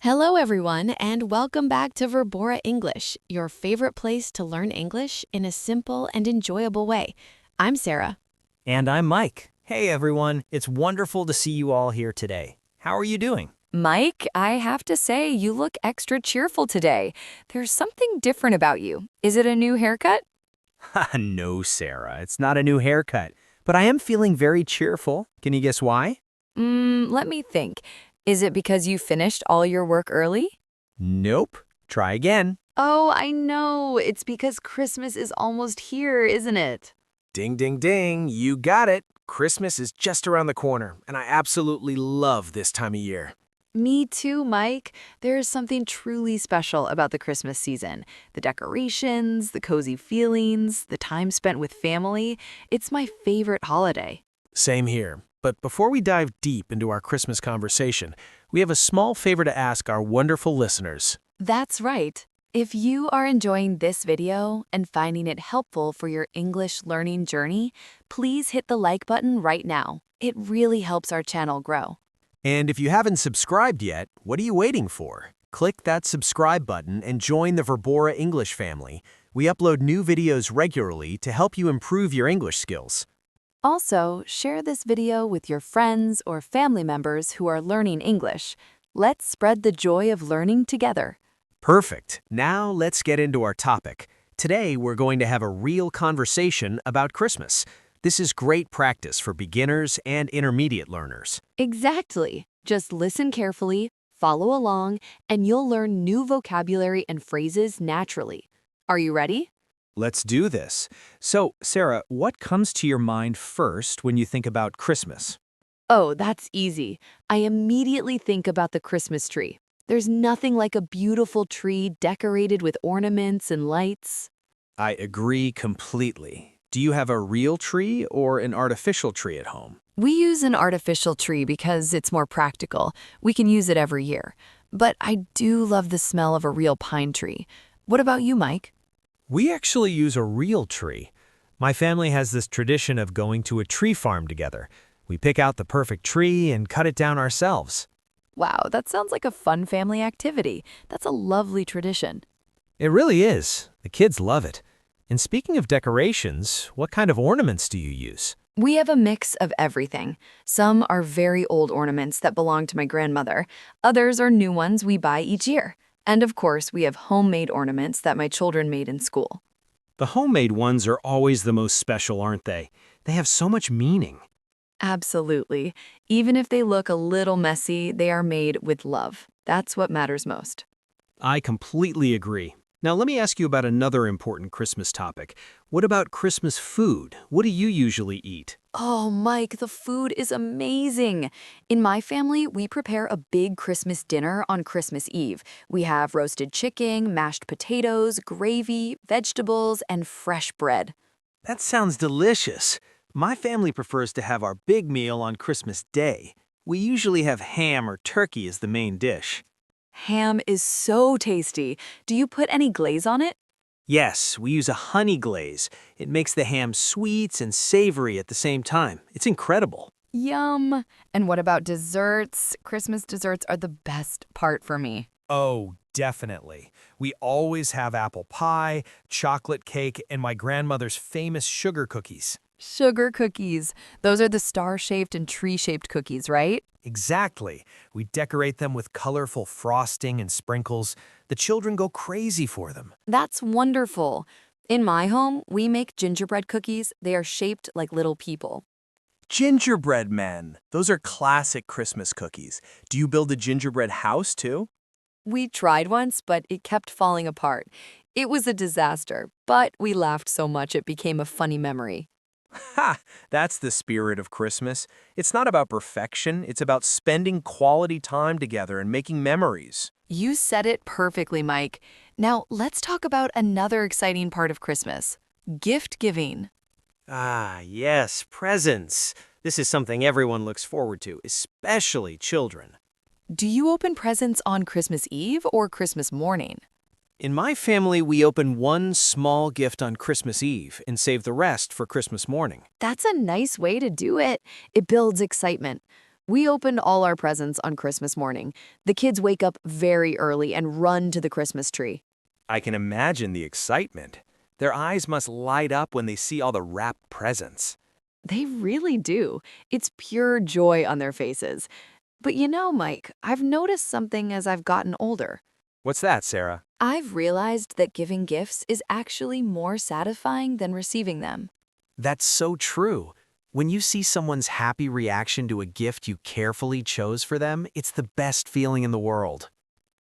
Hello, everyone, and welcome back to Verbora English, your favorite place to learn English in a simple and enjoyable way. I'm Sarah. And I'm Mike. Hey everyone, it's wonderful to see you all here today. How are you doing? Mike, I have to say, you look extra cheerful today. There's something different about you. Is it a new haircut? No, Sarah, it's not a new haircut, but I am feeling very cheerful. Can you guess why? Let me think. Is it because you finished all your work early? Nope. Try again. Oh, I know. It's because Christmas is almost here, isn't it? Ding, ding, ding. You got it. Christmas is just around the corner, and I absolutely love this time of year. Me too, Mike. There is something truly special about the Christmas season. The decorations, the cozy feelings, the time spent with family. It's my favorite holiday. Same here. But before we dive deep into our Christmas conversation, we have a small favor to ask our wonderful listeners. That's right. If you are enjoying this video and finding it helpful for your English learning journey, please hit the like button right now. It really helps our channel grow. And if you haven't subscribed yet, what are you waiting for? Click that subscribe button and join the Verbora English family. We upload new videos regularly to help you improve your English skills. Also, share this video with your friends or family members who are learning English. Let's spread the joy of learning together. Perfect. Now let's get into our topic. Today we're going to have a real conversation about Christmas. This is great practice for beginners and intermediate learners. Exactly. Just listen carefully, follow along, and you'll learn new vocabulary and phrases naturally. Are you ready? Let's do this. So, Sarah, what comes to your mind first when you think about Christmas? Oh, that's easy. I immediately think about the Christmas tree. There's nothing like a beautiful tree decorated with ornaments and lights. I agree completely. Do you have a real tree or an artificial tree at home? We use an artificial tree because it's more practical. We can use it every year. But I do love the smell of a real pine tree. What about you, Mike? We actually use a real tree. My family has this tradition of going to a tree farm together. We pick out the perfect tree and cut it down ourselves. Wow, that sounds like a fun family activity. That's a lovely tradition. It really is. The kids love it. And speaking of decorations, what kind of ornaments do you use? We have a mix of everything. Some are very old ornaments that belong to my grandmother. Others are new ones we buy each year. And of course, we have homemade ornaments that my children made in school. The homemade ones are always the most special, aren't they? They have so much meaning. Absolutely. Even if they look a little messy, they are made with love. That's what matters most. I completely agree. Now let me ask you about another important Christmas topic. What about Christmas food? What do you usually eat? Oh, Mike, the food is amazing. In my family, we prepare a big Christmas dinner on Christmas Eve. We have roasted chicken, mashed potatoes, gravy, vegetables, and fresh bread. That sounds delicious. My family prefers to have our big meal on Christmas Day. We usually have ham or turkey as the main dish. Ham is so tasty. Do you put any glaze on it? Yes, we use a honey glaze. It makes the ham sweet and savory at the same time. It's incredible. Yum. And what about desserts? Christmas desserts are the best part for me. Oh, definitely. We always have apple pie, chocolate cake, and my grandmother's famous sugar cookies. Sugar cookies. Those are the star-shaped and tree-shaped cookies, right? Exactly. We decorate them with colorful frosting and sprinkles. The children go crazy for them. That's wonderful. In my home, we make gingerbread cookies. They are shaped like little people. Gingerbread men. Those are classic Christmas cookies. Do you build a gingerbread house too? We tried once, but it kept falling apart. It was a disaster, but we laughed so much it became a funny memory. Ha! That's the spirit of Christmas. It's not about perfection, it's about spending quality time together and making memories. You said it perfectly, Mike. Now, let's talk about another exciting part of Christmas, gift giving. Ah, yes, presents. This is something everyone looks forward to, especially children. Do you open presents on Christmas Eve or Christmas morning? In my family, we open one small gift on Christmas Eve and save the rest for Christmas morning. That's a nice way to do it. It builds excitement. We opened all our presents on Christmas morning. The kids wake up very early and run to the Christmas tree. I can imagine the excitement. Their eyes must light up when they see all the wrapped presents. They really do. It's pure joy on their faces. But you know, Mike, I've noticed something as I've gotten older. What's that, Sarah? I've realized that giving gifts is actually more satisfying than receiving them. That's so true. When you see someone's happy reaction to a gift you carefully chose for them, it's the best feeling in the world.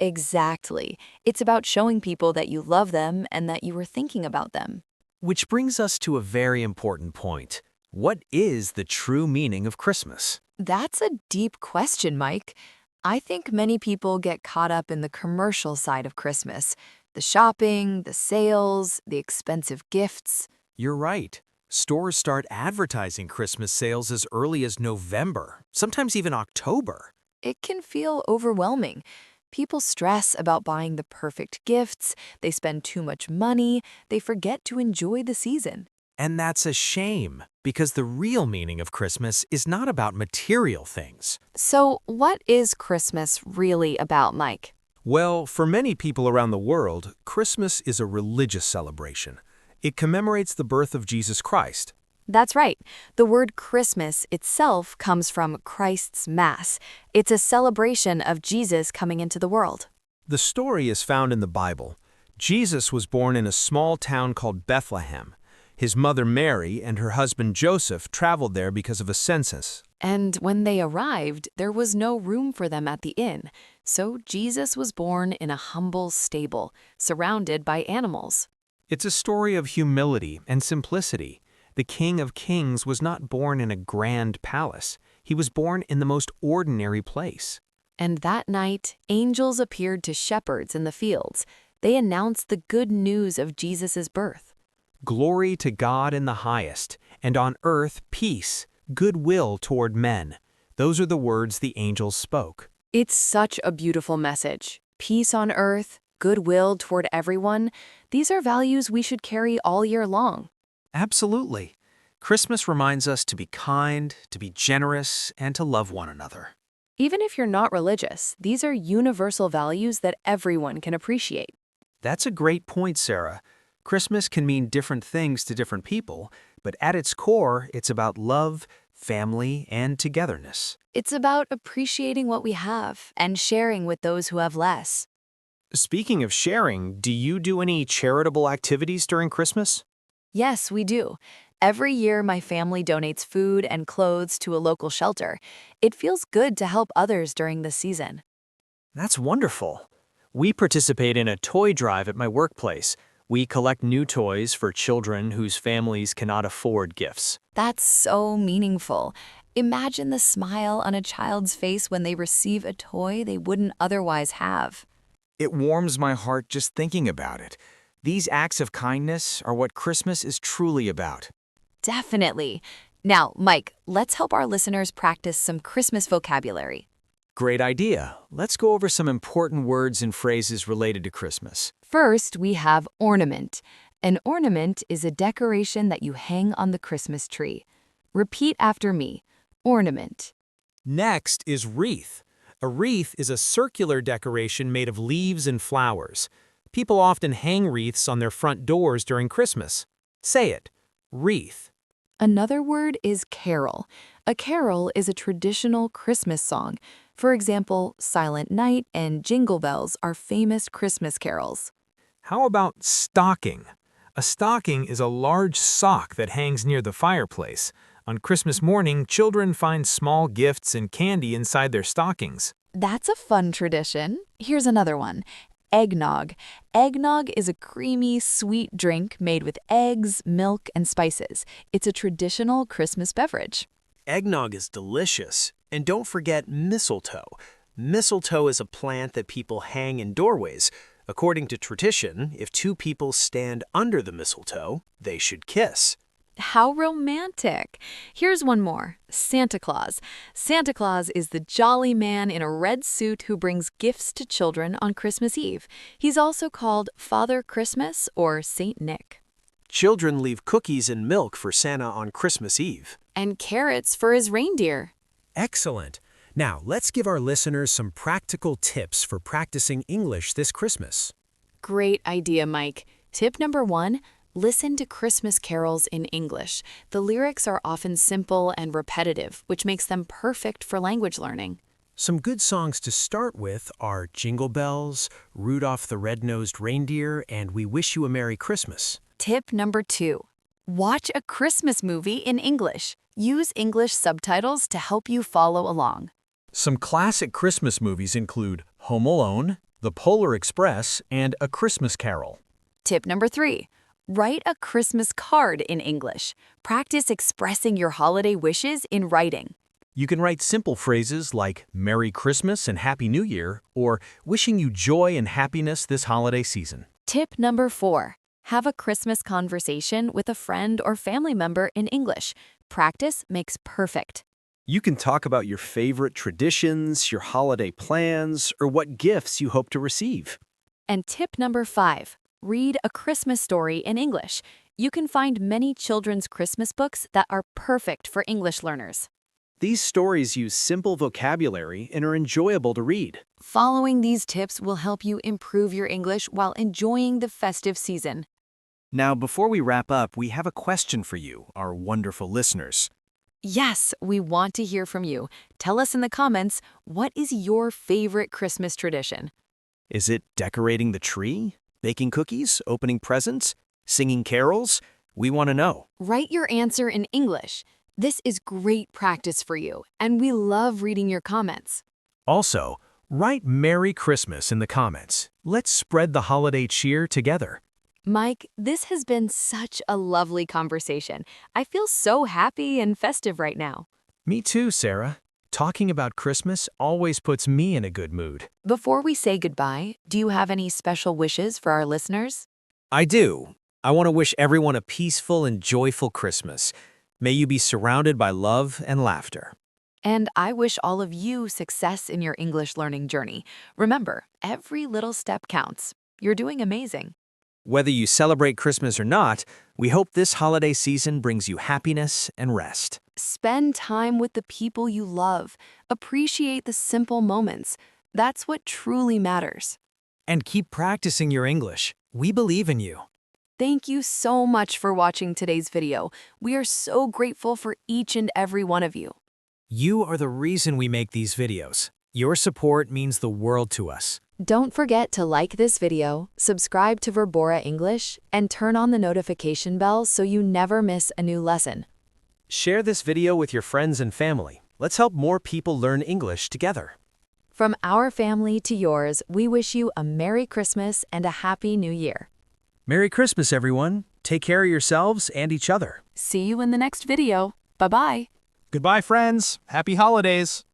Exactly. It's about showing people that you love them and that you were thinking about them. Which brings us to a very important point. What is the true meaning of Christmas? That's a deep question, Mike. I think many people get caught up in the commercial side of Christmas. The shopping, the sales, the expensive gifts. You're right. Stores start advertising Christmas sales as early as November, sometimes even October. It can feel overwhelming. People stress about buying the perfect gifts, they spend too much money, they forget to enjoy the season. And that's a shame, because the real meaning of Christmas is not about material things. So, what is Christmas really about, Mike? Well, for many people around the world, Christmas is a religious celebration. It commemorates the birth of Jesus Christ. That's right. The word Christmas itself comes from Christ's Mass. It's a celebration of Jesus coming into the world. The story is found in the Bible. Jesus was born in a small town called Bethlehem. His mother Mary and her husband Joseph traveled there because of a census. And when they arrived, there was no room for them at the inn. So Jesus was born in a humble stable, surrounded by animals. It's a story of humility and simplicity. The King of Kings was not born in a grand palace. He was born in the most ordinary place. And that night, angels appeared to shepherds in the fields. They announced the good news of Jesus' birth. Glory to God in the highest, and on earth peace, goodwill toward men. Those are the words the angels spoke. It's such a beautiful message. Peace on earth, goodwill toward everyone. These are values we should carry all year long. Absolutely. Christmas reminds us to be kind, to be generous, and to love one another. Even if you're not religious, these are universal values that everyone can appreciate. That's a great point, Sarah. Christmas can mean different things to different people, but at its core, it's about love, family, and togetherness. It's about appreciating what we have and sharing with those who have less. Speaking of sharing, do you do any charitable activities during Christmas? Yes, we do. Every year, my family donates food and clothes to a local shelter. It feels good to help others during this season. That's wonderful. We participate in a toy drive at my workplace. We collect new toys for children whose families cannot afford gifts. That's so meaningful. Imagine the smile on a child's face when they receive a toy they wouldn't otherwise have. It warms my heart just thinking about it. These acts of kindness are what Christmas is truly about. Definitely. Now, Mike, let's help our listeners practice some Christmas vocabulary. Great idea. Let's go over some important words and phrases related to Christmas. First, we have ornament. An ornament is a decoration that you hang on the Christmas tree. Repeat after me. Ornament. Next is wreath. A wreath is a circular decoration made of leaves and flowers. People often hang wreaths on their front doors during Christmas. Say it. Wreath. Another word is carol. A carol is a traditional Christmas song. For example, Silent Night and Jingle Bells are famous Christmas carols. How about stocking? A stocking is a large sock that hangs near the fireplace. On Christmas morning, children find small gifts and candy inside their stockings. That's a fun tradition. Here's another one. Eggnog. Eggnog is a creamy, sweet drink made with eggs, milk, and spices. It's a traditional Christmas beverage. Eggnog is delicious. And don't forget mistletoe. Mistletoe is a plant that people hang in doorways. According to tradition, if two people stand under the mistletoe, they should kiss. How romantic. Here's one more. Santa Claus. Santa Claus is the jolly man in a red suit who brings gifts to children on Christmas Eve. He's also called Father Christmas or Saint Nick. Children leave cookies and milk for Santa on Christmas Eve. And carrots for his reindeer. Excellent. Now, let's give our listeners some practical tips for practicing English this Christmas. Great idea, Mike. Tip number 1, listen to Christmas carols in English. The lyrics are often simple and repetitive, which makes them perfect for language learning. Some good songs to start with are Jingle Bells, Rudolph the Red-Nosed Reindeer, and We Wish You a Merry Christmas. Tip number 2, watch a Christmas movie in English. Use English subtitles to help you follow along. Some classic Christmas movies include Home Alone, The Polar Express, and A Christmas Carol. Tip number 3, write a Christmas card in English. Practice expressing your holiday wishes in writing. You can write simple phrases like Merry Christmas and Happy New Year, or wishing you joy and happiness this holiday season. Tip number 4, have a Christmas conversation with a friend or family member in English. Practice makes perfect. You can talk about your favorite traditions, your holiday plans, or what gifts you hope to receive. And tip number 5, read a Christmas story in English. You can find many children's Christmas books that are perfect for English learners. These stories use simple vocabulary and are enjoyable to read. Following these tips will help you improve your English while enjoying the festive season. Now, before we wrap up, we have a question for you, our wonderful listeners. Yes, we want to hear from you. Tell us in the comments, what is your favorite Christmas tradition? Is it decorating the tree, baking cookies, opening presents, singing carols? We want to know. Write your answer in English. This is great practice for you, and we love reading your comments. Also, write Merry Christmas in the comments. Let's spread the holiday cheer together. Mike, this has been such a lovely conversation. I feel so happy and festive right now. Me too, Sarah. Talking about Christmas always puts me in a good mood. Before we say goodbye, do you have any special wishes for our listeners? I do. I want to wish everyone a peaceful and joyful Christmas. May you be surrounded by love and laughter. And I wish all of you success in your English learning journey. Remember, every little step counts. You're doing amazing. Whether you celebrate Christmas or not, we hope this holiday season brings you happiness and rest. Spend time with the people you love. Appreciate the simple moments. That's what truly matters. And keep practicing your English. We believe in you. Thank you so much for watching today's video. We are so grateful for each and every one of you. You are the reason we make these videos. Your support means the world to us. Don't forget to like this video, subscribe to Verbora English, and turn on the notification bell so you never miss a new lesson. Share this video with your friends and family. Let's help more people learn English together. From our family to yours, we wish you a Merry Christmas and a Happy New Year. Merry Christmas, everyone. Take care of yourselves and each other. See you in the next video. Bye-bye. Goodbye, friends. Happy holidays.